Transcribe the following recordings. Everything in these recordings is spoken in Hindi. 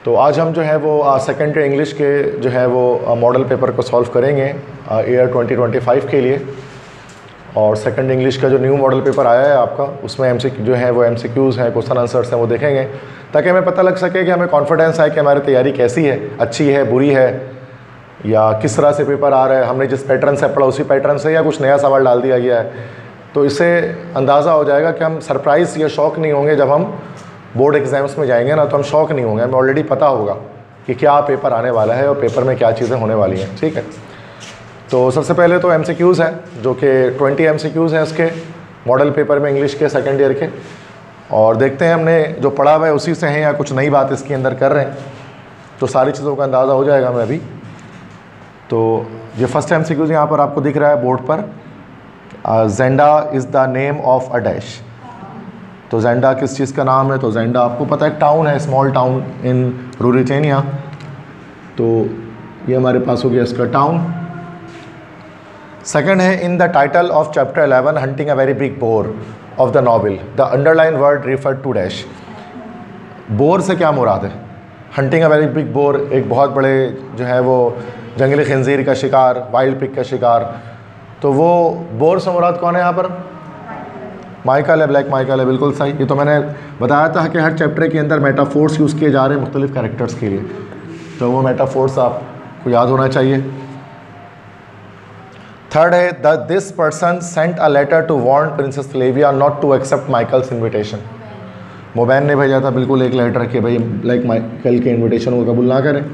तो आज हम जो है वो सेकेंडरी इंग्लिश के जो है वो मॉडल पेपर को सॉल्व करेंगे ईयर 2025 के लिए। और सेकेंड इंग्लिश का जो न्यू मॉडल पेपर आया है आपका, उसमें जो है वो MCQs हैं, क्वेश्चन आंसर्स हैं, वो देखेंगे ताकि हमें पता लग सके कि हमें कॉन्फिडेंस है कि हमारी तैयारी कैसी है, अच्छी है, बुरी है, या किस तरह से पेपर आ रहा है, हमने जिस पैटर्न से पढ़ा उसी पैटर्न से या कुछ नया सवाल डाल दिया गया है। तो इससे अंदाज़ा हो जाएगा कि हम सरप्राइज़ या शॉक नहीं होंगे जब हम बोर्ड एग्ज़ाम्स में जाएंगे ना, तो हम शॉक नहीं होंगे, हमें ऑलरेडी पता होगा कि क्या पेपर आने वाला है और पेपर में क्या चीज़ें होने वाली हैं। ठीक है, तो सबसे पहले तो MCQs हैं, जो कि 20 MCQs हैं इसके मॉडल पेपर में इंग्लिश के सेकेंड ईयर के। और देखते हैं हमने जो पढ़ा हुआ है उसी से हैं या कुछ नई बात इसके अंदर कर रहे हैं, तो सारी चीज़ों का अंदाज़ा हो जाएगा हमें अभी। तो ये फर्स्ट MCQs यहाँ पर आपको दिख रहा है बोर्ड पर, Zenda is the name of a dash. तो जेंडा किस चीज़ का नाम है? तो जेंडा आपको पता है टाउन है, स्मॉल टाउन इन रूरिटेनिया। तो ये हमारे पास हो गया इसका टाउन। सेकंड है in the title of chapter 11 hunting a very big bore of the novel the underline word refer to dash. Bore से क्या मुराद है? Hunting a very big bore, एक बहुत बड़े जो है वो जंगली खंजीर का शिकार, वाइल्ड पिग का शिकार। तो वो बोर से मुराद कौन है यहाँ पर? माइकल है, ब्लैक माइकल है, बिल्कुल सही। ये तो मैंने बताया था कि हर चैप्टर के अंदर मेटाफोर्स यूज़ किए जा रहे हैं मुख्तलिफ कैरेक्टर्स के लिए, तो वो मेटाफोर्स आपको याद होना चाहिए। थर्ड है this person sent a letter to warn princess Flavia not to accept Michael's invitation. मोबैन ने भेजा था बिल्कुल एक लेटर कि भाई ब्लैक माइकल के इन्विटेशन को कबूल ना करें।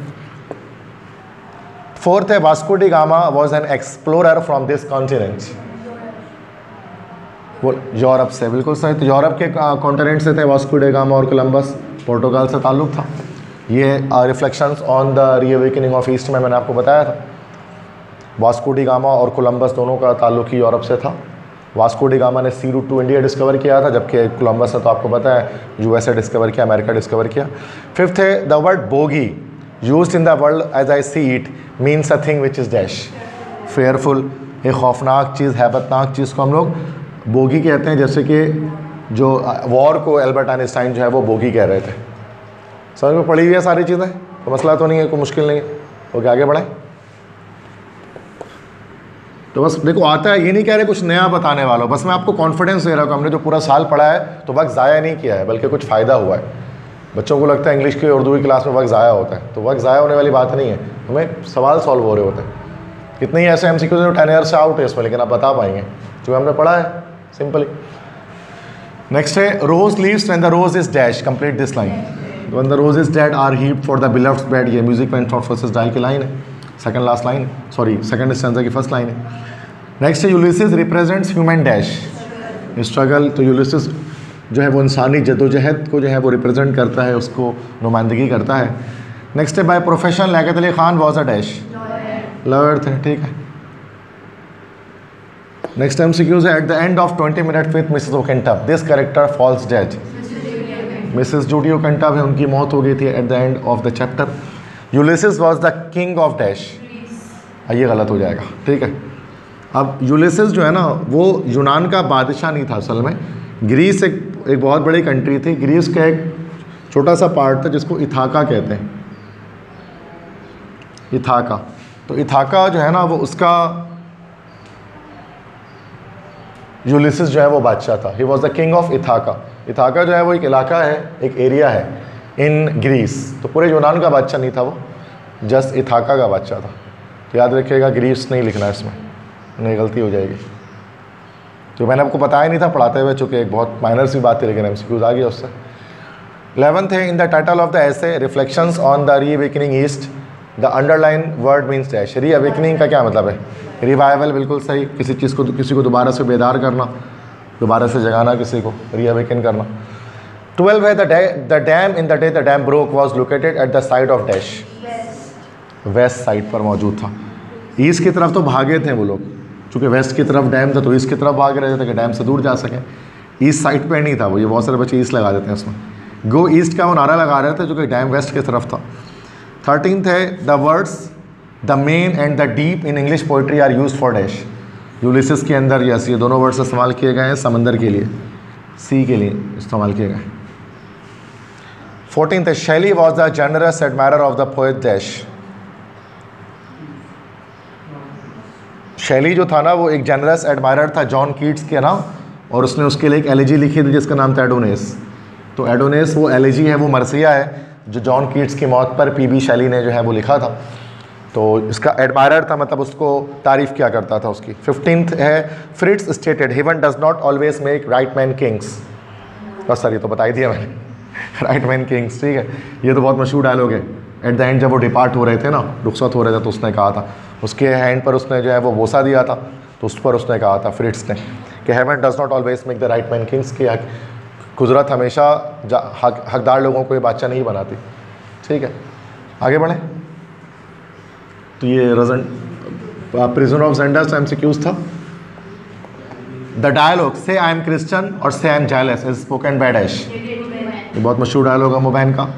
फोर्थ है Vasco D gamma was an explorer from this continent. वो यूरोप से, बिल्कुल सही। तो यूरोप के कॉन्टिनेंट से थे वास्को डी गामा, और कोलंबस पोर्टुगाल से ताल्लुक़ था। ये reflections on the reawakening of east में मैंने आपको बताया था। वास्को डी गामा और कोलंबस दोनों का ताल्लुक़ ही यूरोप से था। वास्को डी गामा ने सी रूट टू इंडिया डिस्कवर किया था, जबकि कोलंबस ने तो आपको पता है USA डिस्कवर किया, अमेरिका डिस्कवर किया। फिफ्थ है the word bogey used in the world as I see it means a thing which is dash. Fearful, एक खौफनाक चीज़, हैबतनाक चीज़ को हम लोग बोगी कहते हैं। जैसे कि जो वॉर को एल्बर्ट आइंस्टाइन जो है वो बोगी कह रहे थे। समझ में पड़ी हुई है सारी चीज़ें, तो मसला तो नहीं है, कोई मुश्किल नहीं है। ओके, आगे बढ़ें। तो बस देखो, आता है, ये नहीं कह रहे कुछ नया बताने वाला, बस मैं आपको कॉन्फिडेंस दे रहा हूँ। हमने जो पूरा साल पढ़ा है तो वक्त ज़ाया नहीं किया है, बल्कि कुछ फ़ायदा हुआ है। बच्चों को लगता है इंग्लिश की उर्दू की क्लास में वक्त ज़ाया होता है, तो वक्त ज़ाया होने वाली बात नहीं है। हमें सवाल सॉल्व हो रहे होते हैं। कितने ही ऐसे MCQ जो 10 ईयर से आउट है इसमें, लेकिन आप बता पाएंगे जो हमने पढ़ा है सिंपली। नेक्स्ट है rose leaves when the rose is dash, complete this line. When the rose is dead are heaped for the beloved bed. ये म्यूजिक में थॉट प्रोसेस डायल की लाइन है, second last line, sorry second stanza की फर्स्ट लाइन है। नेक्स्ट है Ulysses represents human dash, struggle. तो यूलिसिस जो है वो इंसानी जद्दोजहद को जो है वो रिप्रेजेंट करता है, उसको नुमाइंदगी करता है। नेक्स्ट है by profession Liaquat Ali Khan was a dash, lawyer थे। ठीक है, नेक्स्ट MCQs है at the end of 20 minute with Mrs Oakentop this character falls dead. Mrs Judy Oakentop है, उनकी मौत हो गई थी at the end of the chapter. Ulysses was the king of dash, ये गलत हो जाएगा। ठीक है, अब यूलिसिस जो है ना वो यूनान का बादशाह नहीं था असल में। ग्रीस एक बहुत बड़ी कंट्री थी। ग्रीस का एक छोटा सा पार्ट था जिसको इथाका कहते हैं, इथाका। तो इथाका जो है ना वो उसका यूलिसिस जो है वो बादशाह था। He was the king of Ithaca. Ithaca जो है वो एक इलाका है, एक एरिया है इन ग्रीस। तो पूरे यूनान का बादशाह नहीं था वो, जस्ट इथाका का बादशाह था। तो याद रखिएगा ग्रीस नहीं लिखना इसमें, नहीं गलती हो जाएगी। तो मैंने आपको बताया नहीं था पढ़ाते हुए, चूँकि एक बहुत माइनर सी बात थी, लेकिन MCQs आ गया उससे। 11th है in the title of the essay reflections on the reawakening east the underline word means dash. Reawakening का क्या मतलब है? रिवाइवल, बिल्कुल सही। किसी को दोबारा से बेदार करना, दोबारा से जगाना किसी को, रीअवेकन करना। 12 है the dam in the day the dam broke was located at the side of dash, west side पर मौजूद था। ईस्ट की तरफ तो भागे थे वो लोग, चूँकि वेस्ट की तरफ डैम था तो ईस्ट की तरफ भाग रहे थे कि डैम से दूर जा सकें। ईस्ट साइड पे नहीं था वो, ये बहुत सारे बच्चे ईस्ट लगा देते हैं इसमें। गो ईस्ट का वो नारा लगा रहे थे जो कि डैम वेस्ट की तरफ था। 13th है the words the main and the deep in English poetry are used for dash. Ulysses के अंदर यस, ये दोनों वर्ड्स इस्तेमाल किए गए हैं समंदर के लिए, सी के लिए इस्तेमाल किए गए। 14th है शैली was the generous admirer of the poet dash. शैली जो था ना वो एक जनरस एडमायरर था जॉन कीट्स के ना, और उसने उसके लिए एक एलिजी लिखी थी जिसका नाम था एडोनेस। तो एडोनेस वो एलिजी है, वो मरसिया है जो जॉन कीट्स की मौत पर पीबी शैली ने जो है वो लिखा था। तो इसका एडमायरर था, मतलब उसको तारीफ़ क्या करता था उसकी। 15th है Fritz stated heaven does not always make right man kings. बस सर ये तो बता ही दिया मैंने राइट मैन किंग्स, ठीक है। ये तो बहुत मशहूर डायलॉग है। एट द एंड जब वो डिपार्ट हो रहे थे ना, रुखसत हो रहे थे, तो उसने कहा था, उसके हैंड पर उसने जो है वो बोसा दिया था, तो उस पर उसने कहा था फ्रिट्स ने कि heaven does not always make the right man kings, की कुदरत हमेशा हकदार लोगों को ये बादशाह नहीं बनाती, ठीक है। आगे बढ़ें। तो ये प्रिजनर ऑफ ज़ेंडर्स MCQs था। द डायलॉग से आई एम क्रिश्चियन और से I am jealous is spoken by dash. ये बहुत मशहूर डायलॉग है मोबैन का,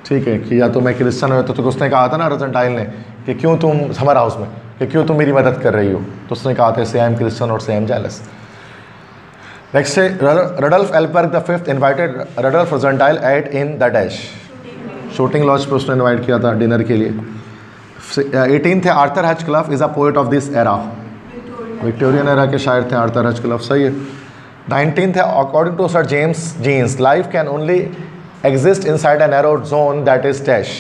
ठीक है, कि या तो मैं क्रिश्चियन हो, तो उसने कहा था ना रोजेंटाइल ने कि क्यों तुम समर हाउस में, कि क्यों तुम मेरी मदद कर रही हो, तो उसने कहा था से आई एम क्रिश्चियन और से आई एम जेलस। नेक्स्ट है Rudolf Elphberg the fifth invited Rudolf Rassendyll at in the dash. Shooting lodge पर उसने इन्वाइट किया था डिनर के लिए। 18th है Arthur Hugh Clough is a poet of this era. Victorian era के शायर थे आर्थर हचक्लफ, सही है। 19th है according to sir James Jeans life can only exist inside a narrow zone that is dash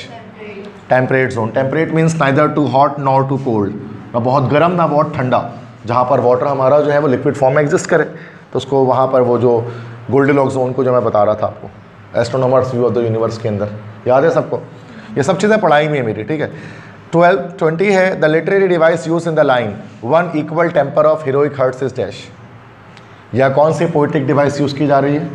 temperate zone. Temperate means neither too hot nor too cold, ना बहुत गर्म ना बहुत ठंडा, जहाँ पर वाटर हमारा जो है वो लिक्विड फॉर्म में एग्जिस्ट करे, तो उसको वहाँ पर वो जो गोल्डीलॉक्स जोन को जो मैं बता रहा था आपको, astronomers view of the universe के अंदर, याद है सबको? ये सब चीज़ें पढ़ाई में है मेरी, ठीक है। 20 है the literary device use in the line one equal temper of heroic hearts is dash. या कौन सी पोइटिक डिवाइस यूज की जा रही है?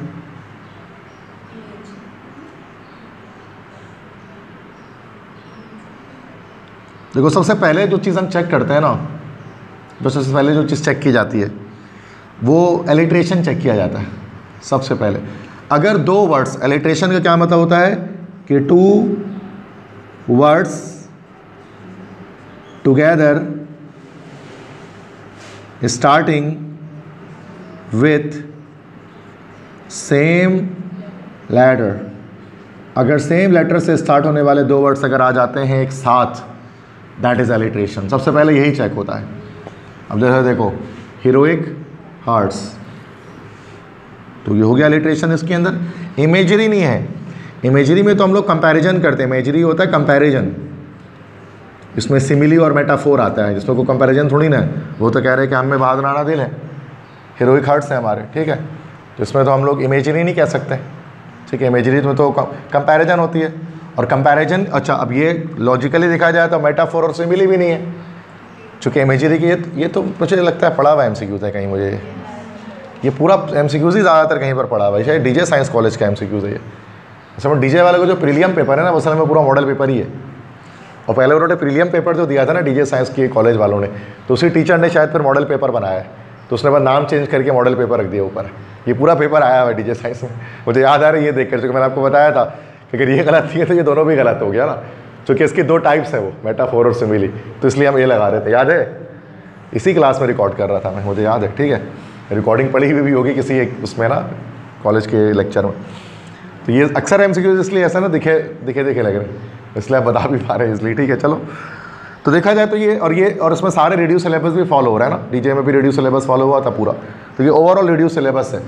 देखो सबसे पहले जो चीज़ हम चेक करते हैं ना, जो सबसे पहले जो चीज़ चेक की जाती है वो एलिट्रेशन चेक किया जाता है सबसे पहले। अगर दो वर्ड्स, एलिट्रेशन का क्या मतलब होता है कि two words together starting with same letter, अगर सेम लेटर से स्टार्ट होने वाले दो वर्ड्स अगर आ जाते हैं एक साथ, दैट इज एलिट्रेशन। सबसे पहले यही चेक होता है। अब जैसे देखो हीरोइक हार्ट्स, तो ये हो गया एलिट्रेशन। इसके अंदर इमेजरी नहीं है, इमेजरी में तो हम लोग कंपैरिजन करते हैं, इमेजरी होता है कंपैरिजन, इसमें सिमिली और मेटाफोर आता है, जिसमें कोई कंपैरिजन थोड़ी ना है। वो तो कह रहे हैं कि हम में बहादुराना दिल है, हीरोइक हार्ट्स हैं हमारे, ठीक है। तो इसमें तो हम लोग इमेजरी नहीं कह सकते, ठीक है। इमेजरी में तो कंपैरिजन होती है, और कंपैरिजन, अच्छा अब ये लॉजिकली देखा जाए तो मेटाफोर और सिमिली भी नहीं है, चूँकि इमेजरी की ये तो मुझे लगता है पढ़ा हुआ MCQ है कहीं, मुझे ये पूरा MCQ ही ज़्यादातर कहीं पर पढ़ा हुआ है, शायद डीजे साइंस कॉलेज का MCQ है ये। असल में डीजे वाले को जो प्रीलियम पेपर है ना, वो असल में पूरा मॉडल पेपर ही है। और पहले उन्होंने प्रीलियम पेपर जो दिया था ना डीजे साइंस की कॉलेज वालों ने, तो उसी टीचर ने शायद फिर मॉडल पेपर बनाया है, तो उसने बस नाम चेंज करके मॉडल पेपर रख दिया ऊपर। ये पूरा पेपर आया हुआ है डीजे साइंस में, मुझे याद आ रहा है ये देख कर, क्योंकि मैंने आपको बताया था कि अगर ये गलत थी तो ये दोनों भी गलत हो गया ना, क्योंकि इसकी दो टाइप्स है, वो मेटाफोर और सिमिली, तो इसलिए हम ये लगा रहे थे, याद है? इसी क्लास में रिकॉर्ड कर रहा था मैं, मुझे याद है, ठीक है। रिकॉर्डिंग पढ़ी हुई भी होगी किसी एक उसमें ना, कॉलेज के लेक्चर में। तो ये अक्सर MCQ इसलिए ऐसा ना दिखे लग रहे, इसलिए आप बता भी पा रहे हैं इसलिए, ठीक है। चलो तो देखा जाए तो ये और इसमें सारे रिड्यूस सिलेबस भी फॉलो हो रहा है ना, डीजे में भी रिड्यूस सिलेबस फॉलो हुआ था पूरा, तो ये ओवरऑल रिड्यूस सिलेबस है।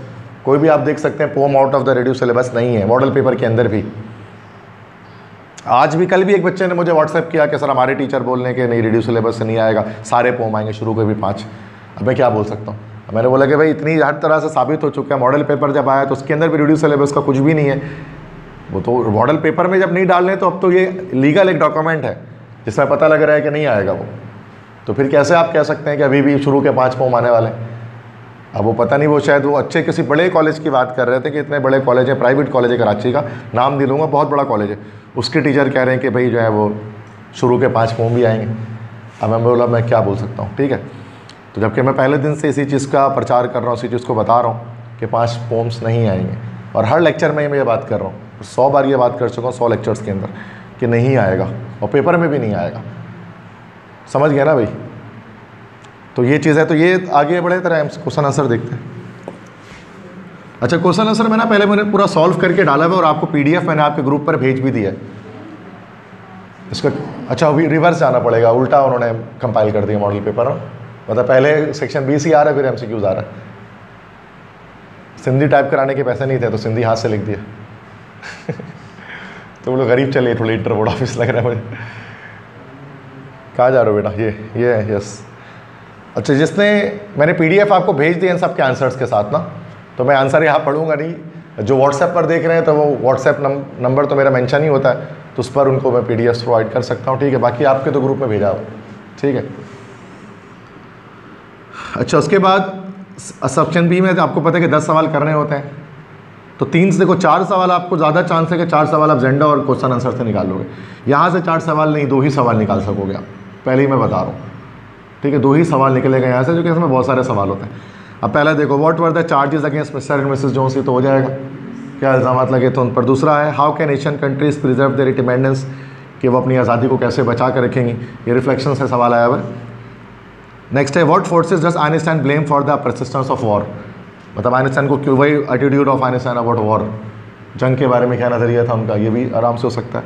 कोई भी आप देख सकते हैं poem out of the reduce syllabus नहीं है मॉडल पेपर के अंदर भी। आज भी, कल भी एक बच्चे ने मुझे व्हाट्सएप किया कि सर हमारे टीचर बोल रहे हैं कि नहीं रिड्यूस सिलेबस से नहीं आएगा, सारे पोम आएंगे, शुरू के भी 5। अब मैं क्या बोल सकता हूँ? मैंने बोला कि भाई इतनी हर तरह से साबित हो चुका है, मॉडल पेपर जब आया तो उसके अंदर भी रिड्यूस सिलेबस का कुछ भी नहीं है। वो तो मॉडल पेपर में जब नहीं डालने तो अब तो ये लीगल एक डॉक्यूमेंट है जिसमें पता लग रहा है कि नहीं आएगा वो, तो फिर कैसे आप कह सकते हैं कि अभी भी शुरू के 5 पोम आने वाले? अब वो पता नहीं, वो शायद वो अच्छे किसी बड़े कॉलेज की बात कर रहे थे कि इतने बड़े कॉलेज है, प्राइवेट कॉलेज है कराची का, नाम नहीं लूँगा, बहुत बड़ा कॉलेज है, उसके टीचर कह रहे हैं कि भाई जो है वो शुरू के 5 पोम भी आएंगे। अब मैं बोला मैं क्या बोल सकता हूँ, ठीक है। तो जबकि मैं पहले दिन से इसी चीज़ का प्रचार कर रहा हूँ, इसी चीज़ को बता रहा हूँ कि 5 पोम्स नहीं आएंगे, और हर लेक्चर में मैं ये बात कर रहा हूँ, 100 बार ये बात कर चुका हूँ 100 लेक्चर्स के अंदर कि नहीं आएगा, और पेपर में भी नहीं आएगा। समझ गया ना भाई? तो ये चीज़ है। तो ये आगे बढ़े तरह क्वेश्चन आंसर देखते हैं। अच्छा क्वेश्चन आंसर मैंने पहले मैंने पूरा सॉल्व करके डाला हुआ और आपको PDF मैंने आपके ग्रुप पर भेज भी दिया है इसका। अच्छा अभी रिवर्स जाना पड़ेगा, उल्टा उन्होंने कंपाइल कर दिया मॉडल पेपर। मतलब पहले सेक्शन B से आ रहा है, फिर MCQs आ रहा है। सिंधी टाइप कराने के पैसे नहीं थे तो सिंधी हाथ से लिख दिया तो वो लोग गरीब चले थोड़े, इंटर बोर्ड ऑफिस लग रहा है मुझे। कहाँ जा रहे हो बेटा? ये है, यस। अच्छा जिसने मैंने PDF आपको भेज दिया इन सब के आंसर्स के साथ ना, तो मैं आंसर यहाँ पढ़ूंगा नहीं। जो व्हाट्सएप पर देख रहे हैं तो वो व्हाट्सएप नंबर तो मेरा मेंशन ही होता है, तो उस पर उनको मैं PDF प्रोवाइड कर सकता हूँ, ठीक है। बाकी आपके तो ग्रुप में भेजा हो, ठीक है। अच्छा उसके बाद सेक्शन B में आपको पता है कि 10 सवाल करने होते हैं, तो 3 से देखो 4 सवाल आपको ज़्यादा चांस है कि 4 सवाल आप जेंडर और क्वेश्चन आंसर से निकाल लोगे। यहाँ से 4 सवाल नहीं, 2 ही सवाल निकाल सकोगे आप, पहले ही मैं बता रहा हूँ, ठीक है। 2 ही सवाल निकलेगा यहाँ से, जो कि इसमें बहुत सारे सवाल होते हैं। अब पहले देखो what were the charges against Mr and Mrs Jones, तो हो जाएगा क्या इल्ज़ाम लगे तो उन पर। दूसरा है how can Asian countries preserve their independence, कि वो अपनी आज़ादी को कैसे बचा कर रखेंगी, ये रिफ्लेक्शन से सवाल आया हुआ है। नेक्स्ट है what forces does Einstein blame for the persistence of war, मतलब आइंस्टाइन को क्यों, वही attitude of Einstein about war, जंग के बारे में क्या नज़रिया था उनका, ये भी आराम से हो सकता है।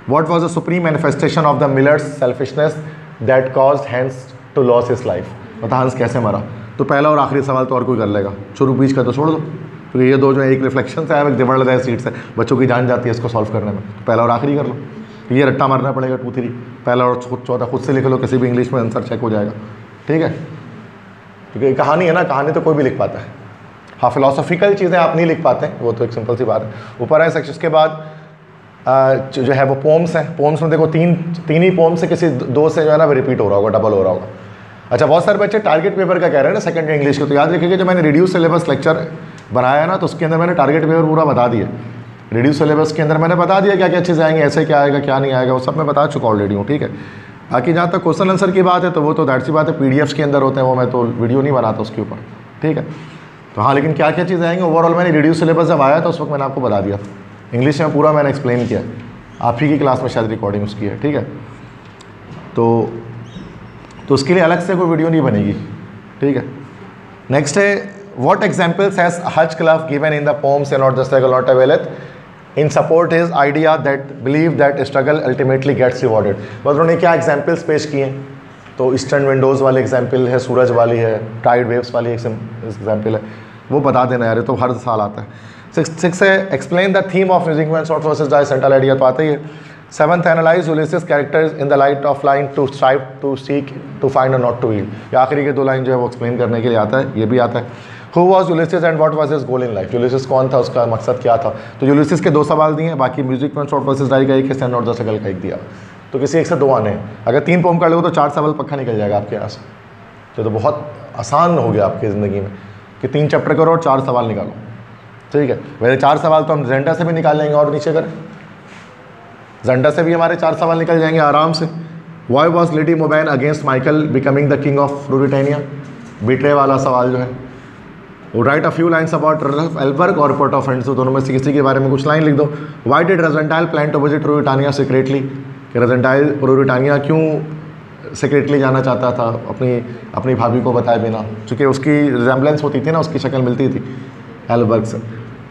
What was the supreme manifestation of the miller's selfishness that caused Hans to lose his life, मतलब हंस कैसे मरा। तो पहला और आखिरी सवाल तो और कोई कर लेगा, शुरू बीच का तो छोड़ दो, क्योंकि ये दो जो है एक रिफ्लेक्शन से आया, एक दिवड़ लगाए सीट से, बच्चों की जान जाती है इसको सॉल्व करने में। तो पहला और आखिरी कर लो, ये रट्टा मारना पड़ेगा 2 3, पहला और चौथा खुद से लिख लो, किसी भी इंग्लिश में आंसर चेक हो जाएगा, ठीक है। क्योंकि कहानी है ना, कहानी तो कोई भी लिख पाता है। हाँ फिलोसॉफिकल चीज़ें आप नहीं लिख पाते, वो तो एक सिंपल सी बात है। ऊपर है सेक्शन के बाद जो है वो पोम्स हैं। पोम्स में देखो तीन ही पोम्स से किसी 2 से जो है ना रिपीट हो रहा होगा, डबल हो रहा होगा। अच्छा बहुत सारे बच्चे टारगेट पेपर का कह रहे हैं ना सेकंड इंग्लिश को, तो याद रखिएगा जब मैंने रिड्यूस सिलेबस लेक्चर बनाया ना, तो उसके अंदर मैंने टारगेट पेपर पूरा बता दिया। रिड्यूस सिलेबस के अंदर मैंने बता दिया क्या क्या चीज़ें आएंगी, ऐसे क्या आएगा क्या नहीं आएगा, वो सब मैं बता चुका ऑलरेडी हूँ, ठीक है। बाकी जहाँ तक क्वेश्चन आंसर की बात है तो वो तो दैट सी बात है, PDFs के अंदर होते हैं, वो मैं तो वीडियो नहीं बनाता उसके ऊपर, ठीक है। तो हाँ लेकिन क्या क्या चीज़ें आएंगी ओवरऑल मैंने रिड्यूस सिलेबस जब आया था उस वक्त मैंने आपको बता दिया था, इंग्लिश में पूरा मैंने एक्सप्लेन किया, आप ही की क्लास में शायद रिकॉर्डिंग उसकी है, ठीक है। तो उसके लिए अलग से कोई वीडियो नहीं बनेगी, ठीक है। नेक्स्ट है what examples has Hugh Clough given in the poems and not the struggle not availeth in support his idea that believe that struggle ultimately gets rewarded. बस उन्होंने क्या एग्जाम्पल्स पेश किए हैं, तो ईस्टर्न विंडोज़ वाले एग्जाम्पल है, सूरज वाली है, टाइड वेव्स वाली एग्जाम्पल है, वो बता देना यार, तो हर साल आता है। 6 है explain the theme of music man short verses the central idea, तो आता ही है। 7th analyse Ulysses characters in the light of line to strive to seek to find और नॉट टू हील, ये आखिरी के 2 लाइन जो है वो एक्सप्लेन करने के लिए आता है, ये भी आता है। Who was Ulysses and what was his goal in life, Ulysses कौन था, उसका मकसद क्या था। तो यूलिसिस के 2 सवाल दिए हैं, बाकी म्यूजिक मैन शॉर्ट वर्सेस डाई का एक है, स्टैंड नॉट द स्ट्रगल का एक दिया। तो किसी एक से 2 आने हैं, अगर 3 पोम कर लो तो 4 सवाल पक्का निकल जाएगा आपके यहाँ से। तो बहुत आसान हो गया आपकी ज़िंदगी में कि 3 चैप्टर करो और 4 सवाल निकालो, ठीक है। वैसे 4 सवाल तो हम जेंडा से भी निकाल लेंगे, और नीचे करें जेंडा से भी हमारे 4 सवाल निकल जाएंगे आराम से। Why was lady Mauban against Michael becoming the king of Britannia, बीट्रे वाला सवाल जो है वो। Write a few lines about Rudolf Elphberg और पोर्ट ऑफ फ्रेंड्स, तो दोनों में से किसी के बारे में कुछ लाइन लिख दो। Why did Rassendyll plan to visit Britannia secretly, कि रोजेंटाइल ब्रिटानिया क्यों सीक्रेटली जाना चाहता था अपनी भाभी को बताए बिना, चूँकि उसकी रिजेम्बलेंस होती थी ना, उसकी शक्ल मिलती थी एल्बर्ग से।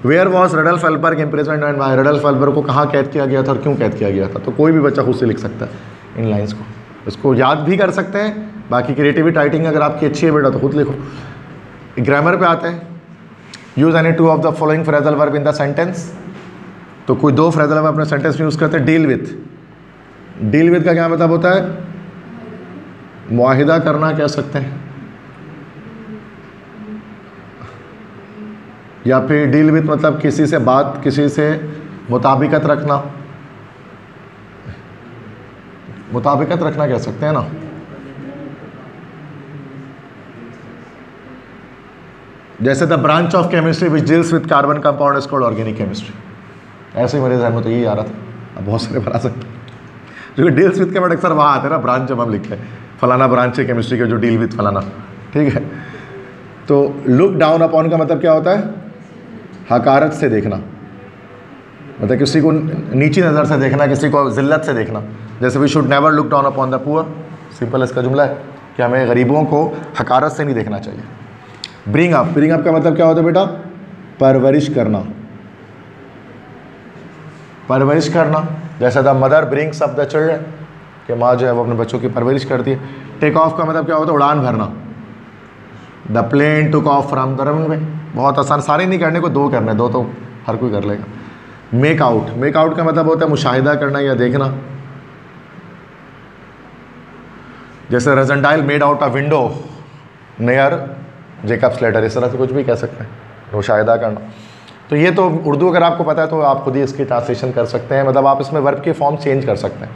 Where was Rudolf Elphberg imprisoned and why, Rudolf Elphberg को कहाँ कैद किया गया था और क्यों कैद किया गया था। तो कोई भी बच्चा खुद से लिख सकता है इन लाइन्स को, इसको याद भी कर सकते हैं। बाकी क्रिएटिविटी राइटिंग अगर आपकी अच्छी है बेटा तो खुद लिखो। ग्रामर पे आते हैं, use any 2 of the following phrasal verb in the sentence, तो कोई 2 फ्रेजल वर्ब अपने सेंटेंस में यूज़ करते हैं। डील विथ, डील विथ का क्या मतलब होता है, मुआहिदा करना कह सकते हैं, या फिर डील विथ मतलब किसी से बात, किसी से मुताबिकत रखना, मुताबिकत रखना कह सकते हैं ना। जैसे the branch of chemistry which deals with carbon compound is called organic chemistry, ऐसे ही मेरे ध्यान में तो यही आ रहा था, अब बहुत सारे बना सकते हैं जो डील्स विद के वर्ड अक्सर वहाँ आते हैं ना, ब्रांच जब हम लिखते हैं फलाना ब्रांच है केमिस्ट्री के जो डील विद फलाना, ठीक है। तो लुक डाउन अपॉन का मतलब क्या होता है, हकारत से देखना, मतलब किसी को नीची नज़र से देखना, किसी को जिल्लत से देखना। जैसे we should never look down upon the poor, simple इसका जुमला है कि हमें गरीबों को हकारत से नहीं देखना चाहिए। ब्रिंग अप, ब्रिंग अप का मतलब क्या होता है बेटा, परवरिश करना, परवरिश करना, जैसे the mother brings up the children, कि माँ जो है वो अपने बच्चों की परवरिश करती है। टेक ऑफ का मतलब क्या होता है? उड़ान भरना। The plane took off from the runway, बहुत आसान, सारे नहीं करने को, दो करने, दो तो हर कोई कर लेगा। मेक आउट, मेक आउट का मतलब होता है मुशाहिदा करना या देखना, जैसे Rassendyll made out a window near Jacob's letter, इस तरह से कुछ भी कह सकते हैं, मुशाहिदा करना। तो ये तो उर्दू अगर आपको पता है तो आप खुद ही इसकी ट्रांसलेशन कर सकते हैं, मतलब आप इसमें वर्ब के फॉर्म चेंज कर सकते हैं।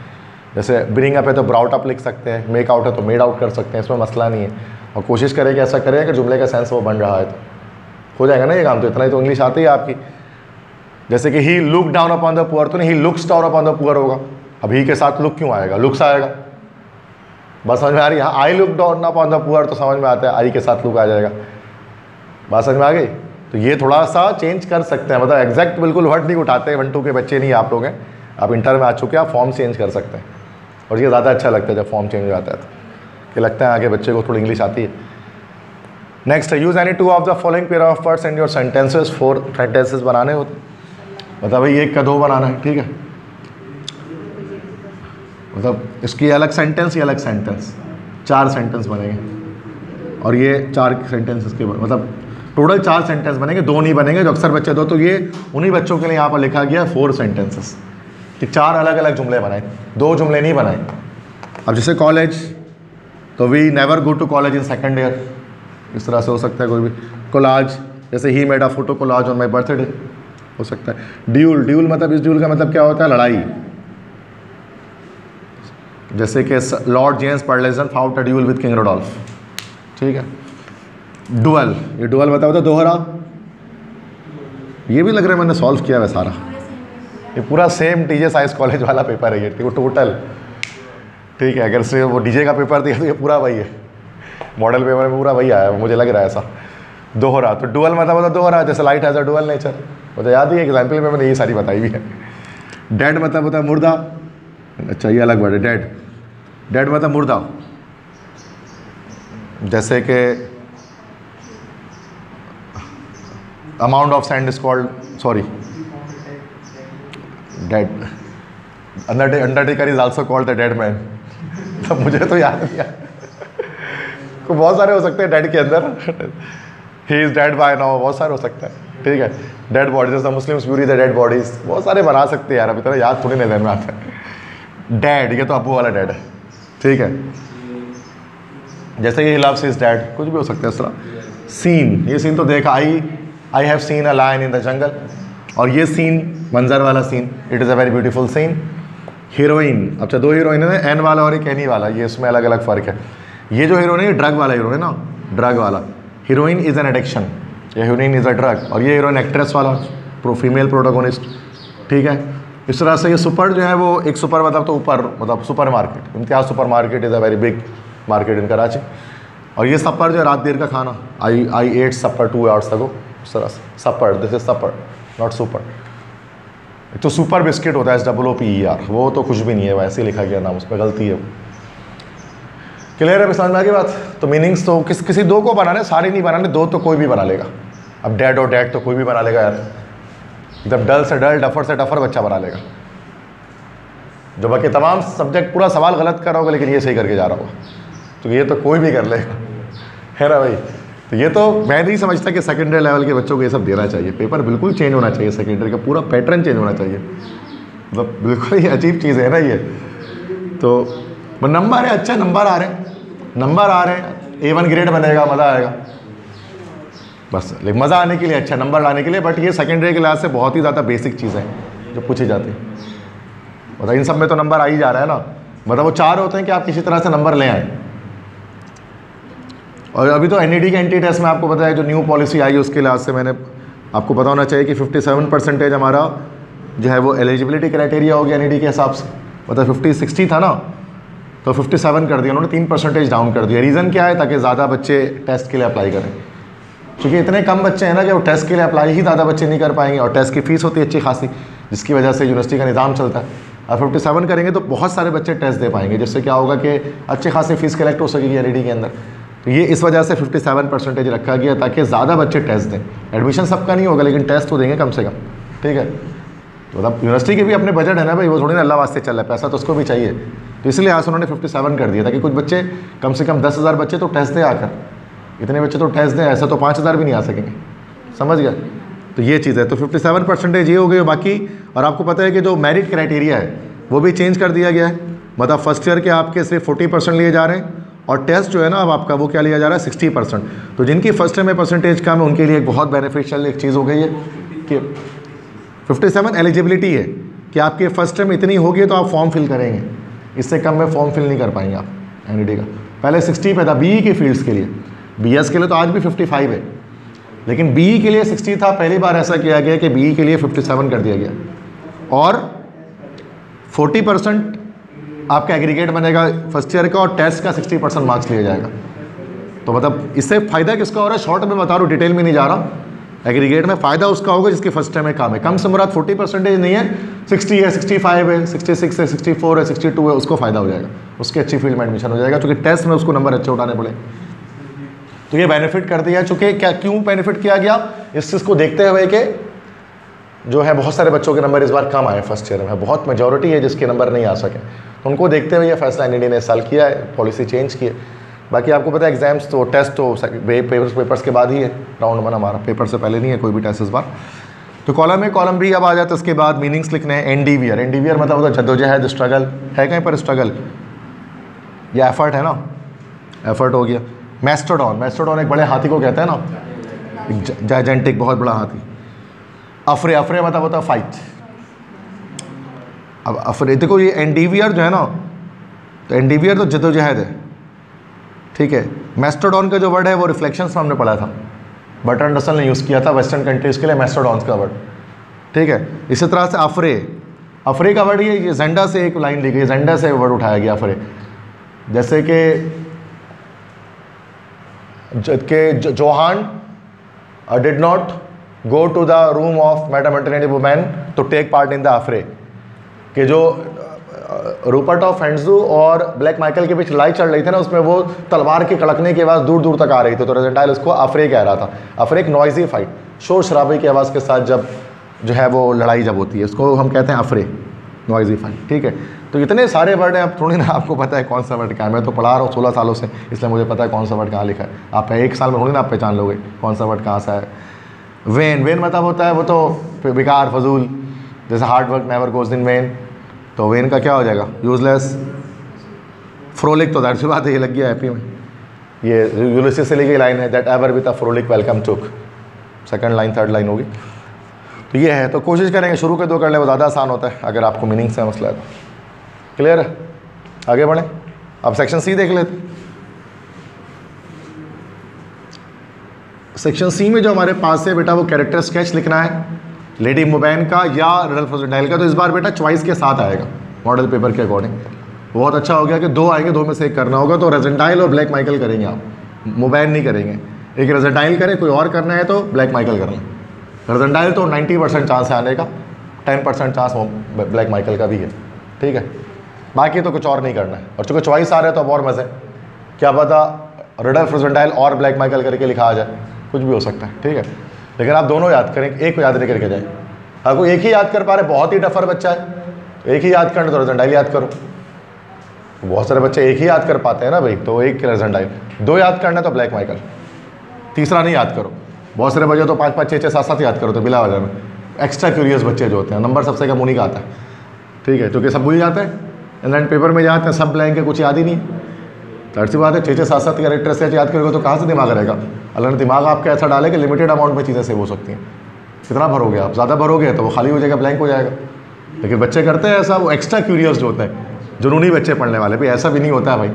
जैसे ब्रिंग अप है तो ब्राउट अप लिख सकते हैं, मेक आउट है तो मेड आउट कर सकते हैं, इसमें मसला नहीं है। और कोशिश करें कि ऐसा करें कि जुमले का सेंस वो बन रहा है तो हो जाएगा ना ये काम। तो इतना ही तो इंग्लिश आती है आपकी। जैसे कि he look down upon the poor, तो नहीं he looks down upon the poor होगा। अब ही के साथ लुक क्यों आएगा? लुक्स आएगा, बात समझ में आ रही है? I look down upon the poor तो समझ में आता है, आई के साथ लुक आ जाएगा, बात समझ में आ गई? तो ये थोड़ा सा चेंज कर सकते हैं, मतलब एग्जैक्ट बिल्कुल वर्ड नहीं उठाते, 1-2 के बच्चे नहीं आप लोग हैं, आप इंटर में आ चुके हैं, आप फॉर्म चेंज कर सकते हैं। और ये ज़्यादा अच्छा लगता है जब फॉर्म चेंज हो जाता है तो, कि लगता है आगे बच्चे को थोड़ी इंग्लिश आती है। नेक्स्ट है use any 2 of the following pair of words and your sentences, 4 sentences बनाने होते, मतलब भाई 1 का 2 बनाना है, ठीक है। मतलब इसकी अलग सेंटेंस, ये अलग सेंटेंस, 4 सेंटेंस बनेंगे। और ये 4 सेंटेंस इसके मतलब टोटल 4 सेंटेंस बनेंगे, 2 नहीं बनेंगे जो अक्सर बच्चे दो। तो ये उन्हीं बच्चों के लिए यहाँ पर लिखा गया 4 सेंटेंसेस, कि 4 अलग अलग जुमले बनाए, 2 जुमले नहीं बनाए। अब जैसे कॉलेज, तो we never go to college in second year, इस तरह से हो सकता है कोई भी। कोलाज, जैसे he made a photo collage on my birthday, हो सकता है। ड्यूल, ड्यूल मतलब इस ड्यूल का मतलब क्या होता है? लड़ाई। जैसे कि lord James Perlejan fought a duel with king Rudolf, ठीक है। डुअल, ये डुअल मतलब होता है दोहरा। ये भी लग रहा है मैंने सॉल्व किया है सारा, ये पूरा सेम टीजे साइंस कॉलेज वाला पेपर है ये, वो टोटल, ठीक है। अगर से वो डीजे का पेपर दिया तो ये पूरा वही है, मॉडल पेपर में पूरा वही आया है, मुझे लग रहा है ऐसा। दोहरा, तो डुअल मतलब होता है दोहरा, जैसे light has a dual nature, मुझे याद ही एग्जाम्पल में मैंने ये सारी बताई भी है। डेड मतलब होता है मुर्दा, अच्छा ये अलग वर्ड है, डेड। डेड मतलब मुर्दा, जैसे कि amount of sand is called, sorry dead, Undertaker is also called the dead man. तो मुझे तो याद नहीं है, तो बहुत सारे हो सकते हैं डेड के अंदर, he is dead by now, बहुत सारे हो सकते हैं, ठीक है। Dead bodies, the Muslims bury the dead bodies, बहुत सारे बना सकते हैं यार, अभी तरह याद थोड़ी नहीं ध्यान में आता है। डैड, ये तो अबू वाला डैड है, ठीक है। जैसे ही लव्स हिज डैड, कुछ भी हो सकता है इस तरह। सीन, ये सीन तो देखा, I have seen a lion in the jungle, और ये सीन मंजर वाला scene, it is a very beautiful scene. Heroine, अच्छा 2 हीरोइन है, एन वाला और एक एनी वाला, ये इसमें अलग अलग फ़र्क है। ये जो हीरोइन है ये ड्रग वाला हीरो है ना, ड्रग वाला। हीरोइन इज़ एन एडिक्शन, या हीरोइन इज़ अ ड्रग, और ये हीरोइन एक्ट्रेस वाला, फीमेल प्रोटोगोनिस्ट, ठीक है। इस तरह से ये सुपर जो है वो एक सुपर मतलब तो ऊपर, मतलब super market, Imtiaz super market is a very big market in Karachi. और ये सपर जो है रात देर का खाना, आई एट सपर 2 आवर्स अगो, इस तरह से supper, this is supper not super. तो सुपर बिस्किट होता है SOOPER, वो तो कुछ भी नहीं है, वैसे ही लिखा गया नाम, उस पर गलती है। क्लियर है, समझ में आ गई बात? तो मीनिंग्स तो किसी 2 को बनाने, सारे नहीं बनाने, 2 तो कोई भी बना लेगा। अब डैड और डैड तो कोई भी बना लेगा यार, एकदम डल से डल, डफर से डफर बच्चा बना लेगा। जो बाकी तमाम सब्जेक्ट पूरा सवाल गलत कर रहा होगा, लेकिन ये सही करके जा रहा होगा, तो ये तो कोई भी कर लेगा, है ना भाई? तो ये तो मैं नहीं समझता कि सेकेंडरी लेवल के बच्चों को ये सब देना चाहिए। पेपर बिल्कुल चेंज होना चाहिए, सेकेंडरी का पूरा पैटर्न चेंज होना चाहिए, मतलब बिल्कुल ही अजीब चीज़ है ना ये। तो नंबर है, अच्छा नंबर आ रहे हैं, नंबर आ रहे हैं, A1 ग्रेड बनेगा, मज़ा आएगा बस, लेकिन मज़ा आने के लिए, अच्छा नंबर लाने के लिए। बट ये सेकेंडरी क्लास से बहुत ही ज़्यादा बेसिक चीज़ है जो पूछी जाती है, मतलब इन सब में तो नंबर आ ही जा रहा है ना, मतलब वो 4 होते हैं कि आप किसी तरह से नंबर ले आए। और अभी तो NED के एंटी टेस्ट में आपको पता है जो न्यू पॉलिसी आई है उसके लिहाज से मैंने आपको पता होना चाहिए कि 57% हमारा जो है वो एलिजिबिलिटी क्राइटेरिया हो गया NED के हिसाब से, मतलब 50-60 था ना, तो 57 कर दिया उन्होंने, 3% डाउन कर दिया। रीज़न क्या है? ताकि ज़्यादा बच्चे टेस्ट के लिए अप्लाई करें, क्योंकि इतने कम बच्चे हैं ना कि वो टेस्ट के लिए अप्लाई ही ज़्यादा बच्चे नहीं कर पाएंगे, और टेस्ट की फ़ीस होती है अच्छी खासी, जिसकी वजह से यूनिवर्सिटी का निज़ाम चलता है। अब 57 करेंगे तो बहुत सारे बच्चे टेस्ट दे पाएंगे, जिससे क्या होगा कि अच्छे खासी फ़ीस कलेक्ट हो सकेगी NED के अंदर। तो ये इस वजह से 57% रखा गया ताकि ज़्यादा बच्चे टेस्ट दें। एडमिशन सबका नहीं होगा लेकिन टेस्ट तो देंगे कम से कम, ठीक है। तो मतलब यूनिवर्सिटी के भी अपने बजट है ना भाई, वो थोड़ी ना अल्लाह वास्ते चल रहा है, पैसा तो उसको भी चाहिए। तो इसलिए आज उन्होंने 57 कर दिया ताकि कुछ बच्चे कम से कम 10,000 बच्चे तो टेस्ट दें आकर, इतने बच्चे तो टेस्ट दें, ऐसा तो 5,000 भी नहीं आ सकेंगे, समझ गया। तो ये चीज़ है, तो 57% ये हो गई। बाकी और आपको पता है कि जो मेरिट क्राइटेरिया है वो भी चेंज कर दिया गया है, मतलब फर्स्ट ईयर के आपके सिर्फ 40% लिए जा रहे हैं और टेस्ट जो है ना अब आपका वो क्या लिया जा रहा है 60%। तो जिनकी फर्स्ट ईयर में परसेंटेज कम है उनके लिए एक बहुत बेनिफिशियल एक चीज़ हो गई है कि 57 एलिजिबिलिटी है कि आपके फर्स्ट ईयर में इतनी होगी तो आप फॉर्म फिल करेंगे, इससे कम में फॉर्म फिल नहीं कर पाएंगे आप एनईडी का। पहले 60 पे था बीई की फील्ड्स के लिए, बीएस के लिए तो आज भी 55 है, लेकिन बीई के लिए 60 था। पहली बार ऐसा किया गया कि बीई के लिए 57 कर दिया गया और 40% आपका एग्रीगेट बनेगा फर्स्ट ईयर का और टेस्ट का 60% मार्क्स लिया जाएगा। तो मतलब इससे फ़ायदा किसका हो रहा है, शॉर्ट में बता रहा हूँ, डिटेल में नहीं जा रहा। एग्रीगेट में फ़ायदा उसका होगा जिसके फर्स्ट टाइम में काम है, कम से मुराद 40% नहीं है, 60 है, 65 है, 66 है, 64 है, 62 है, उसको फ़ायदा हो जाएगा, उसके अच्छी फील्ड में एडमिशन हो जाएगा, क्योंकि टेस्ट में उसको नंबर अच्छे उठाने पड़े। तो ये बेनिफिट कर दिया, चूँकि क्या क्यों बेनिफिट किया गया, इस चीज़ को देखते हुए कि जो है बहुत सारे बच्चों के नंबर इस बार कम आए फर्स्ट ईयर में, बहुत मेजॉरिटी है जिसके नंबर नहीं आ सके, तो उनको देखते हुए ये फैसला एनईडी ने इस साल किया है, पॉलिसी चेंज की है। बाकी आपको पता है एग्जाम्स तो टेस्ट तो पेपर्स के बाद ही है, राउंड 1 हमारा, पेपर से पहले नहीं है कोई भी टेस्ट इस बार। तो कॉलम ए कॉलम बी अब आ जाता है, उसके बाद मीनिंग्स लिखने हैं। एनडीवीआर, एनडीवीआर मतलब होता है जद्दोजहद, स्ट्रगल है, कहीं पर स्ट्रगल या एफर्ट है ना, एफर्ट हो गया। मैस्टोडॉन, मैस्टोडॉन एक बड़े हाथी को कहते हैं ना, जायजेंटिक बहुत बड़ा हाथी। अफरे, अफरे मतलब होता है फाइट। अब अफरे देखो ये एनडीवीआर जो है ना, तो एनडीवीआर तो जद्दोजहद है, ठीक है। मैस्टोडॉन का जो वर्ड है वो रिफ्लेक्शंस में हमने पढ़ा था, बर्ट्रैंड रसल ने यूज़ किया था वेस्टर्न कंट्रीज़ के लिए मैस्टोडॉन्स का वर्ड, ठीक है। इसी तरह से अफरे, अफरे का वर्ड ये जेंडा से एक लाइन ली गई, जेंडा से वर्ड उठाया गया अफरे, जैसे कि Johann did not go to the room of madam Antoinette women to take part in the affair, कि जो रूपर्ट ऑफ हेंड्सू और ब्लैक माइकल के बीच लड़ाई चल रही थी ना, उसमें वो तलवार के कड़कने की आवाज़ दूर दूर तक आ रही थी, तो रोजेंटाइल उसको अफरे कह रहा था। अफरे एक नॉइजी फाइट, शोर शराबे की आवाज़ के साथ जब जो है वो लड़ाई जब होती है, उसको हम कहते हैं अफरे, नॉइजी फाइट, ठीक है। तो इतने सारे वर्ड हैं, अब थोड़ी ना आपको पता है कौन सा वर्ड क्या है, मैं तो पढ़ा रहा हूँ 16 सालों से, इसलिए मुझे पता है कौन सा वर्ड कहाँ लिखा है। आप एक साल में थोड़ी ना आप पहचान लोगे कौन सा वर्ड कहाँ सा है। वेन, वेन मतलब होता है वो तो बेकार, फजूल, जैसे hard work never goes in when, तो वेन का क्या हो जाएगा, यूजलेस। फ्रोलिक तो जाहिर सी बात है ये लग गया हैप्पी में, ये यूलिसिस से ली गई लाइन है, that ever with a Froelich welcome took, second line third line होगी। तो ये है, तो कोशिश करेंगे शुरू के 2 कर ले, वो ज़्यादा आसान होता है अगर आपको मीनिंग से मसला है तो। क्लियर है, आगे बढ़ें। अब सेक्शन सी देख लेते। सेक्शन सी में जो हमारे पास है बेटा वो कैरेक्टर स्केच लिखना है लेडी मुबैन का या रडल्फ रोजेंटाइल का। तो इस बार बेटा चॉइस के साथ आएगा मॉडल पेपर के अकॉर्डिंग। बहुत अच्छा हो गया कि 2 आएंगे, 2 में से एक करना होगा, तो रोजेंटाइल और ब्लैक माइकल करेंगे आप, मुबैन नहीं करेंगे। एक रोजेंटाइल करें, कोई और करना है तो ब्लैक माइकल कर लें। रोजेंटाइल तो 90% चांस है आने का, 10% चांस ब्लैक माइकल का भी है, ठीक है। बाकी तो कुछ और नहीं करना है, और चूँकि चॉइस आ रहा है तो अब और मज़े, क्या पता रडल्फ रोजेंटाइल और ब्लैक माइकल करके लिखा आ जाए, कुछ भी हो सकता है, ठीक है। लेकिन आप दोनों याद करें, एक को याद नहीं करके जाए। अगर कोई एक ही याद कर पा रहे, बहुत ही डफर बच्चा है, एक ही याद करना तो रोजेंटाइल याद करो। बहुत सारे बच्चे एक ही याद कर पाते हैं ना भाई, तो एक रोजेंटाइल, 2 याद करना तो ब्लैक माइकल, तीसरा नहीं याद करो। बहुत सारे बच्चे तो 5-5, 6-6, 7-7 याद करो, तो बिला वजह में एक्स्ट्रा क्यूरियस बच्चे जो होते हैं, नंबर सबसे कम उन्हीं का आता है, ठीक है, क्योंकि सब भूल जाते हैं, एंड पेपर में जाते हैं सब ब्लैंक है, कुछ याद ही नहीं। तो ऐसी बात है, 6-6, 7-7 कैरेक्टर से याद करोगे तो कहाँ से दिमाग रहेगा। अल्लाह ने दिमाग आपके ऐसा डाले कि लिमिटेड अमाउंट में चीज़ें सेव हो सकती हैं। कितना भरोगे आप, ज़्यादा भरोगे तो वो खाली हो जाएगा, ब्लैंक हो जाएगा। लेकिन बच्चे करते हैं ऐसा, वो एक्स्ट्रा क्यूरियस जो होते हैं, जुनूनी बच्चे पढ़ने वाले, भाई ऐसा भी नहीं होता है भाई,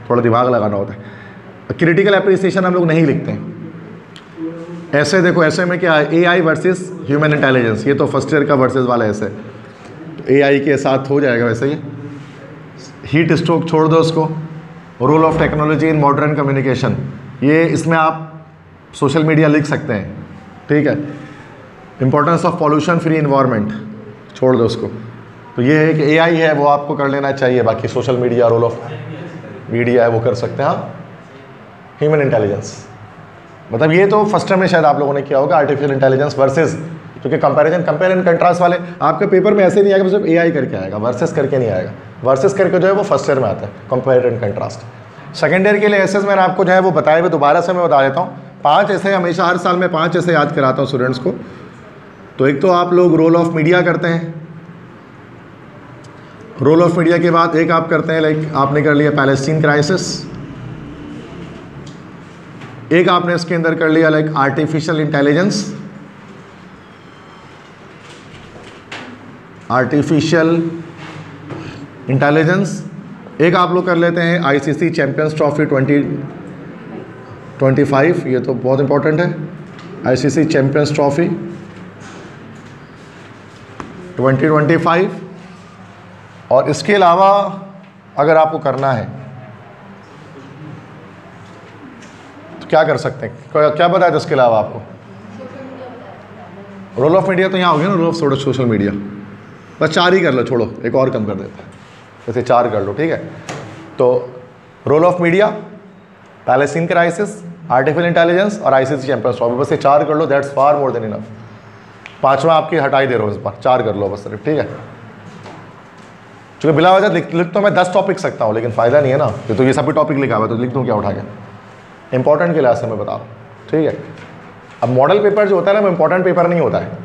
थोड़ा दिमाग लगाना होता है। क्रिटिकल एप्रिसिएशन हम लोग नहीं लिखते हैं। ऐसे देखो, ऐसे में क्या है, AI वर्सेस ह्यूमन इंटेलिजेंस, ये तो फर्स्ट ईयर का वर्सेस वाला ऐसे, AI के साथ हो जाएगा वैसे ही। हीट स्ट्रोक छोड़ दो उसको। Role of technology in modern communication, ये इसमें आप सोशल मीडिया लिख सकते हैं, ठीक है। Importance of pollution free environment छोड़ दो उसको। तो ये है कि AI है वो आपको कर लेना चाहिए, बाकी social media, role of media है वो कर सकते हैं आप। Human intelligence. मतलब ये तो फर्स्ट टर्म में शायद आप लोगों ने किया होगा, आर्टिफिशियल इंटेलिजेंस वर्सेस, क्योंकि कंपैरिजन कंपेयर एंड कंट्रास्ट वाले आपके पेपर में ऐसे नहीं आएगा सिर्फ एआई करके आएगा, वर्सेस करके नहीं आएगा। वर्सेस करके जो है वो फर्स्ट ईयर में आता है, compare and contrast. Second year के लिए ऐसे मैंने आपको जो है वो बताया हुए, दोबारा से मैं बता देता हूँ। 5 ऐसे, हमेशा हर साल में 5 ऐसे याद कराता हूँ स्टूडेंट्स को। तो एक तो आप लोग रोल ऑफ मीडिया करते हैं, रोल ऑफ मीडिया के बाद एक आप करते हैं लाइक आपने कर लिया पैलेस्टीन क्राइसिस, एक आपने इसके अंदर कर लिया लाइक आर्टिफिशियल इंटेलिजेंस, एक आप लोग कर लेते हैं आईसीसी चैंपियंस ट्रॉफी 2025, ये तो बहुत इंपॉर्टेंट है, आईसीसी चैंपियंस ट्रॉफी 2025। और इसके अलावा अगर आपको करना है तो क्या कर सकते हैं, क्या बताया था इसके अलावा आपको? रोल ऑफ मीडिया तो यहाँ हो गया ना, रोल ऑफ सोशल मीडिया, बस 4 ही कर लो, छोड़ो एक और कम कर देता है, वैसे 4 कर लो, ठीक है। तो role of media, Palestine crisis, artificial intelligence और आईसीसी चैंपियंस ट्रॉफी, बस ये 4 कर लो, that's far more than enough. 5वां आपकी हटाई दे रहा हूँ इस बार, 4 कर लो बस सिर्फ, ठीक है। क्योंकि बिला वजह लिख तो मैं 10 टॉपिक सकता हूँ, लेकिन फ़ायदा नहीं है ना, तो ये सभी टॉपिक लिखा हुआ है तो लिख दूँ क्या उठा के, इंपॉर्टेंट के लिहाज से मैं बता रहा हूँ, ठीक है। अब मॉडल पेपर जो होता है ना वो इंपॉर्टेंट पेपर नहीं होता है,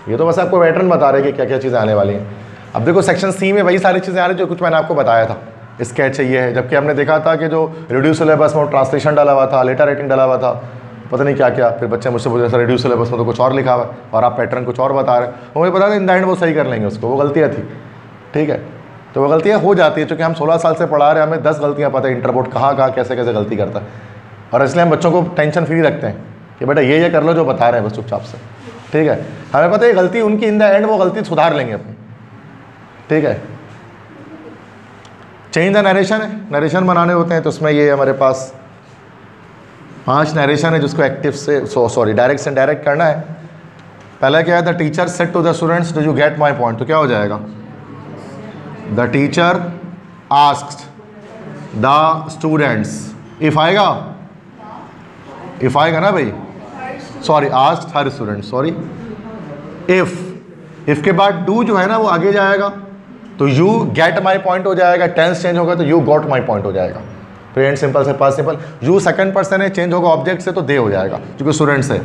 ये तो बस आपको पैटर्न बता रहे हैं कि क्या क्या चीज़ें आने वाली हैं। अब देखो सेक्शन सी में वही सारी चीज़ें आ रही जो कुछ मैंने आपको बताया था, स्केच चाहिए है, जबकि हमने देखा था कि जो रिड्यूस सिलेबस में ट्रांसलेशन डाला हुआ था, लेटर राइटिंग डाला हुआ था, पता नहीं क्या क्या, फिर बच्चे मुझसे पूछे सर रिड्यूस सिलेबस में तो कुछ और लिखा हुआ है और आप पैटर्न कुछ और बता रहे हैं, मुझे पता था इन द एंड वो सही कर लेंगे उसको, वो गलतियाँ थी, ठीक है। तो वो गलतियाँ हो जाती है, क्योंकि हम 16 साल से पढ़ा रहे हैं, हमें 10 गलतियाँ पता है, इंटरबोर्ड कहाँ कैसे कैसे गलती करता है, और इसलिए हम बच्चों को टेंशन फ्री रखते हैं कि बेटा ये कर लो जो बता रहे हैं बस चुपचाप से, ठीक है। हमें पता है गलती उनकी, इन द एंड वो गलती सुधार लेंगे अपनी, ठीक है। चेंज द नरेशन है, नरेशन बनाने होते हैं, तो उसमें ये हमारे पास 5 नरेशन है जिसको एक्टिव से डायरेक्ट से डायरेक्ट करना है। पहला क्या है, the teacher said to the students do you get my point, तो क्या हो जाएगा, the teacher asked the students, if आएगा, इफ आएगा ना भाई, sorry asked her student, sorry if के बाद डू जो है ना वो आगे जाएगा, तो यू गेट माई पॉइंट हो जाएगा, टेंस चेंज होगा तो यू गॉट माई पॉइंट हो जाएगा, प्रेजेंट सिंपल से past simple, you second person है, चेंज होगा ऑब्जेक्ट से तो दे हो जाएगा क्योंकि स्टूडेंट्स है।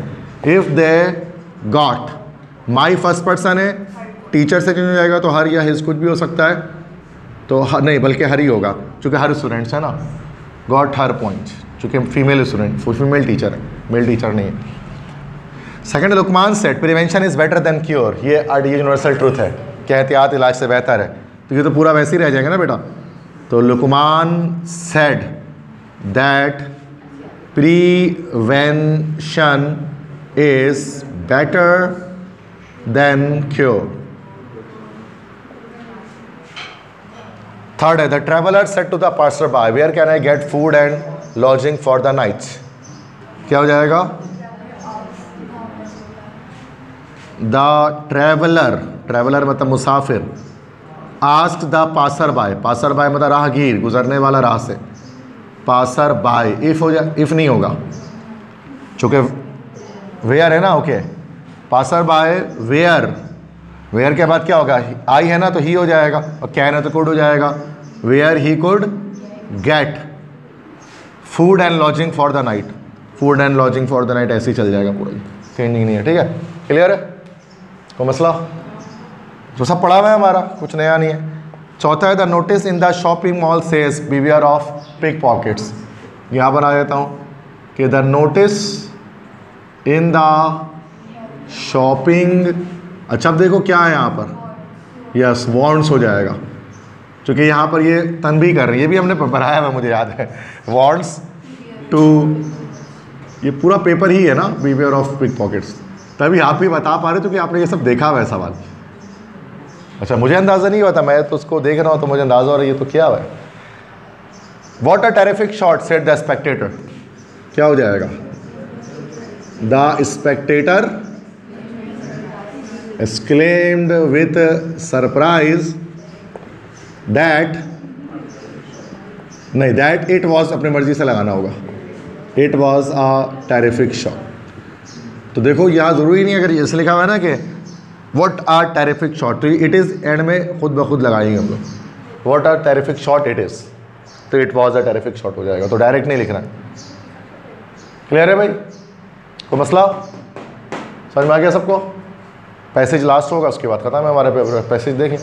If they got, my first person है, टीचर से चेंज हो जाएगा तो हर या हिज कुछ भी हो सकता है, तो नहीं बल्कि हर ही होगा क्योंकि हर स्टूडेंट्स है ना, गॉट हर पॉइंट, चूँकि फीमेल स्टूडेंट, फीमेल टीचर है, मेल टीचर नहीं है। Second, Luqman said prevention is better than cure, ये यूनिवर्सल ट्रूथ है कि एहतियात इलाज से बेहतर है, तो ये तो पूरा वैसे ही रह जाएगा ना बेटा। तो Luqman said that prevention is better than cure. Third है, the traveller said to the passer by where can I get food and lodging for the night, क्या हो जाएगा, द ट्रेवलर मतलब मुसाफिर, आस्क्ड द पासर बाय मतलब राहगीर, गुजरने वाला राह से, पासर बाय, इफ हो जाए, इफ नहीं होगा चूँकि वेयर है ना, ओके, पासर बाय वेयर के बाद क्या होगा, आई है ना तो ही हो जाएगा, और कैन है तो कुड हो जाएगा, where he could get food and lodging for the night, food and lodging for the night, ऐसे ही चल जाएगा पूरा, चेंजिंग नहीं है, ठीक है, क्लियर है, तो मसला तो सब पढ़ा हुआ है हमारा, कुछ नया नहीं है। चौथा है, the notice in the shopping mall says beware of pick pockets, यहाँ बना देता हूँ कि the notice in the shopping, अच्छा अब देखो क्या है यहाँ पर, यस वार्न्स हो जाएगा, क्योंकि यहाँ पर ये तनबीह कर रही है, ये भी हमने पढ़ाया हुआ मुझे याद है, वार्न्स टू, ये पूरा पेपर ही है ना, बिवेयर ऑफ पिक पॉकेट्स, तभी आप भी बता पा रहे हो कि आपने ये सब देखा हुआ है सवाल। अच्छा मुझे अंदाज़ा नहीं हुआ था, मैं तो उसको देख रहा हूँ तो मुझे अंदाज़ा हो रहा है ये तो क्या हुआ है। What a terrific shot said the Spectator, क्या हो जाएगा, the Spectator exclaimed with surprise that, नहीं that it was, अपनी मर्जी से लगाना होगा, it was a terrific shot. तो देखो यहाँ ज़रूरी नहीं अगर जैसे लिखा हुआ है ना कि व्हाट आर टेरिफिक शॉट, तो इट इज़ एंड में खुद ब खुद लगाएंगे हम लोग, what are terrific shot it is, तो it was a terrific shot हो जाएगा, तो डायरेक्ट नहीं लिखना है। क्लियर है भाई? कोई मसला समझ में आ गया सबको? पैसेज लास्ट होगा उसके बाद ख़त्म है हमारे पेपर। पैसेज देखें,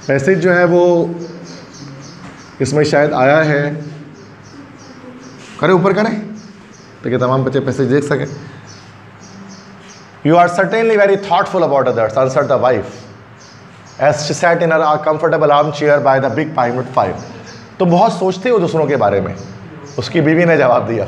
पैसेज जो है वो इसमें शायद आया है, करें ऊपर करें ताकि तमाम बच्चे पैसेज देख सकें। You are certainly very thoughtful about others, answer the wife as she sat in a comfortable arm chair by the big pinewood fire. तो बहुत सोचते हो दूसरों के बारे में, उसकी बीवी ने जवाब दिया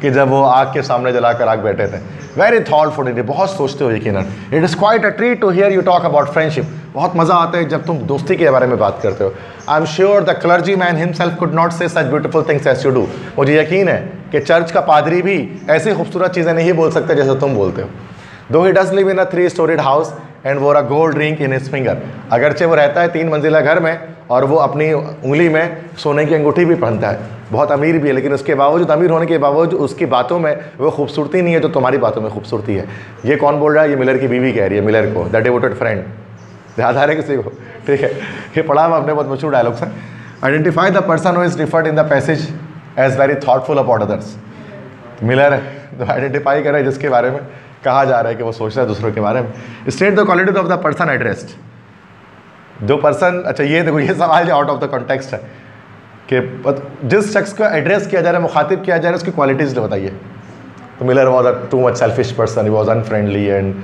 कि जब वो आग के सामने जलाकर आग बैठे थे, वेरी थॉटफुल इंडिया, बहुत सोचते हो यकीनन। It is quite a treat to hear you talk about friendship, बहुत मज़ा आता है जब तुम दोस्ती के बारे में बात करते हो। I am sure the clergyman himself could not say such beautiful things as you do, मुझे यकीन है कि चर्च का पादरी भी ऐसी खूबसूरत चीज़ें नहीं बोल सकते जैसे तुम बोलते हो। Though he does live in a 3-storied house and wore a gold ring in his finger, अगरचे वो रहता है 3 मंजिला घर में और वो अपनी उंगली में सोने की अंगूठी भी पहनता है, बहुत अमीर भी है, लेकिन उसके बावजूद, अमीर होने के बावजूद उसकी बातों में वो खूबसूरती नहीं है जो तुम्हारी बातों में खूबसूरती है। ये कौन बोल रहा है? ये मिलर की बीवी कह रही है मिलर को, द डिवोटेड फ्रेंड। याद आ रहा है किसी को? ठीक है, ये पढ़ा हुआ अपने बहुत मशहूर डायलॉग से। Identify the person who is referred in the passage as very thoughtful about others. Miller तो आइडेंटिफाई करे जिसके बारे में कहा जा रहा है कि वो सोच रहा है दूसरों के बारे में। State the qualities of the person addressed, जो पर्सन, अच्छा ये देखो ये सवाल जो आउट ऑफ द कॉन्टेक्स्ट है कि जिस शख्स को एड्रेस किया जा रहा है, मुखातिब किया जा रहा है, उसकी क्वालिटीज़ बताइए। तो Miller was a too much selfish person, he was unfriendly and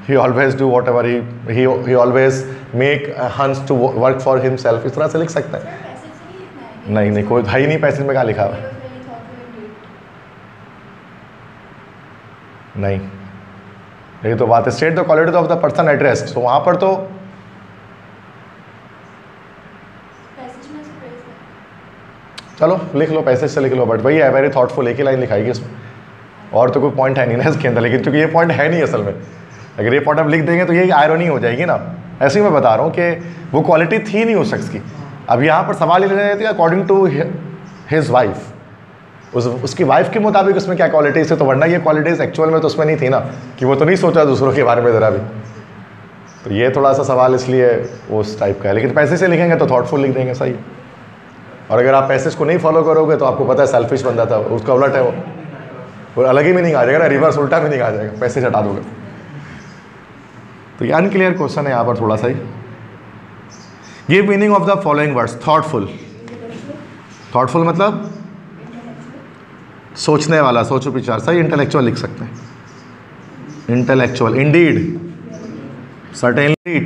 he always do what ever he always make हंस टू वर्क फॉर हिमसेल्फ, इस तरह से लिख सकते हैं। नहीं नहीं, कोई भाई नहीं, पैसेज में कहाँ लिखा हुआ है? नहीं, यही तो बात है। State the qualities of the person addressed, तो वहाँ पर तो चलो लिख लो, पैसेज से लिख लो, बट वही है वेरी थॉटफुल, एक ही लाइन लिखाएगी इसमें, और तो कोई पॉइंट है नहीं ना इसके अंदर। लेकिन क्योंकि ये पॉइंट है नहीं असल में, अगर ये पॉइंट आप लिख देंगे तो ये आयरनी हो जाएगी ना। ऐसे ही मैं बता रहा हूँ कि वो क्वालिटी थी नहीं उस शख्स की। अब यहाँ पर सवाल ये लेते हैं अकॉर्डिंग टू हिज वाइफ, उसकी वाइफ के मुताबिक उसमें क्या क्वालिटीज़ है, तो वरना ये क्वालिटीज़ एक्चुअल में तो उसमें नहीं थी ना, कि वो तो नहीं सोचा दूसरों के बारे में ज़रा भी। तो ये थोड़ा सा सवाल इसलिए उस टाइप का है, लेकिन पैसे से लिखेंगे तो थॉटफुल लिख देंगे, सही। और अगर आप पैसेज को नहीं फॉलो करोगे तो आपको पता है सेल्फिश बंदा था, उसका उलट है वो अलग ही मीनिंग आ जाएगा ना, रिवर्स उल्टा मीनिंग आ जाएगा, पैसेज हटा दोगे। तो ये अनक्लियर क्वेश्चन है यहाँ पर थोड़ा सा ही। Give meaning of the following words. Thoughtful, thoughtful मतलब सोचने वाला, सोचो विचार, सही। इंटेलेक्चुअल लिख सकते हैं, इंटेलेक्चुअल। इंडीड, सर्टेनली,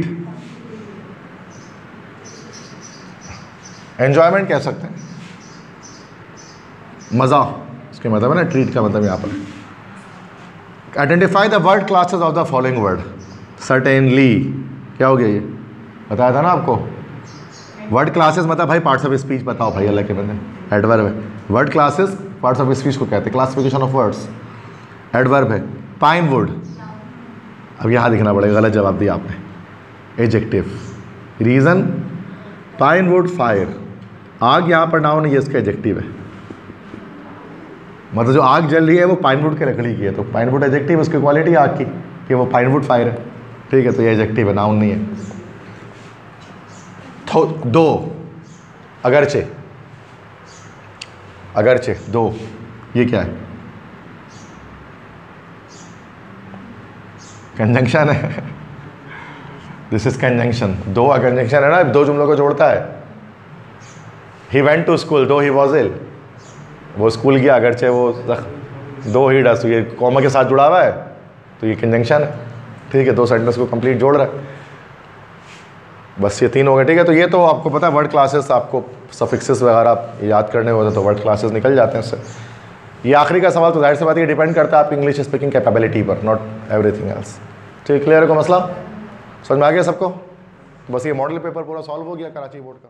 एन्जॉयमेंट कह सकते हैं, मज़ा, इसके मतलब है ना ट्रीट का मतलब यहाँ पर। Identify the word classes of the following word. Certainly क्या हो गया, ये बताया था ना आपको। वर्ड क्लासेस मतलब भाई पार्ट्स ऑफ स्पीच बताओ भाई, अल्लाह के बंदे। एडवर्ब है, word classes parts of speech को कहते हैं, क्लासिफिकेशन ऑफ वर्ड्स। एडवर्ब है, पाइन वुड, अब यहाँ दिखना पड़ेगा, गलत जवाब दिया आपने। Adjective, reason, pine wood fire, आग यहाँ पर नाउन है, ये इसका एडजेक्टिव है। मतलब जो आग जल रही है वो पाइन वुड के लकड़ी की है, तो पाइन वुड एडजेक्टिव, उसकी क्वालिटी आग की कि वो पाइन वुड फायर है, ठीक है। तो ये एडजेक्टिव है, नाउन नहीं है। दो, अगरचे, अगरचे, दो, ये क्या है? कंजंक्शन है, दिस इज कंजंक्शन। दो कंजंक्शन है ना, दो जुमलों को जोड़ता है। ही वेंट टू स्कूल दो ही वॉज इल, वो स्कूल गया अगरचे वो दो ही डस, ये कॉमा के साथ जुड़ा हुआ है तो ये कंजंक्शन है, ठीक है। दो सेंटेंस को कंप्लीट जोड़ रहा है, बस ये तीन हो गए, ठीक है। तो ये तो आपको पता है वर्ड क्लासेस, आपको सफिक्सेस वगैरह याद करने होते हैं तो वर्ड क्लासेस निकल जाते हैं इससे। ये आखिरी का सवाल तो जाहिर सी बात है डिपेंड करता है आपकी इंग्लिश स्पीकिंग कैपेबिलिटी पर, नॉट एवरीथिंग एल्स। ठीक, क्लियर है को मसला? समझ में आ गया सबको? बस ये मॉडल पेपर पूरा सॉल्व हो गया कराची बोर्ड का।